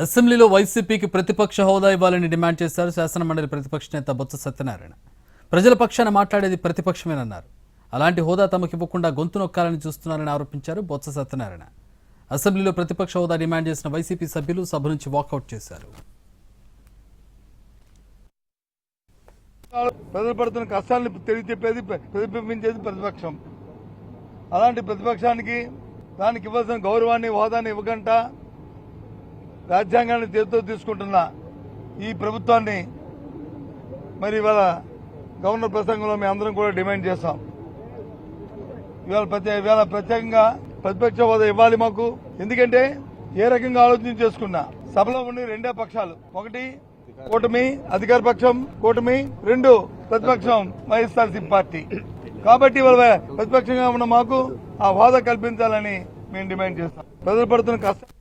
అసెంబ్లీలో వైసీపీకి ప్రతిపక్ష హోదా ఇవ్వాలని డిమాండ్ చేశారు శాసనమండలి ప్రతిపక్ష నేత బొత్స సత్యనారాయణ. ప్రజల పక్షాన మాట్లాడేది ప్రతిపక్షమేనన్నారు. అలాంటి హోదా తమకు ఇవ్వకుండా గొంతు నొక్కాలని చూస్తున్నారని ఆరోపించారు బొత్స సత్యనారాయణ. అసెంబ్లీలో ప్రతిపక్ష హోదా డిమాండ్ చేసిన వైసీపీ సభ్యులు సభ నుంచి వాకౌట్ చేశారు. ప్రజలు పడుతున్న కష్టాలను తెలియచెప్పేది ప్రతిబింబించేది ప్రతిపక్షం. అలాంటి ప్రతిపక్షానికి దానికి ఇవ్వాల్సిన గౌరవాన్ని హోదాన్ని ఇవ్వకుండా రాజ్యాంగాన్ని చేతితో తీసుకుంటున్న ఈ ప్రభుత్వాన్ని మరి ఇవాళ గవర్నర్ ప్రసంగంలో మేము అందరం కూడా డిమాండ్ చేస్తాం. ఇవాళ ప్రత్యేకంగా ప్రతిపక్ష హోదా ఇవ్వాలి మాకు. ఎందుకంటే ఏ రకంగా ఆలోచన చేసుకున్నా సభలో ఉండి రెండే పక్షాలు, ఒకటి కూటమి అధికార పక్షం, కూటమి రెండు ప్రతిపక్షం వైఎస్ఆర్సీపీ పార్టీ. కాబట్టి ఇవాళ ప్రతిపక్షంగా ఉన్న మాకు ఆ హోదా కల్పించాలని మేము డిమాండ్ చేస్తాం. ప్రజలు పడుతున్న కష్టం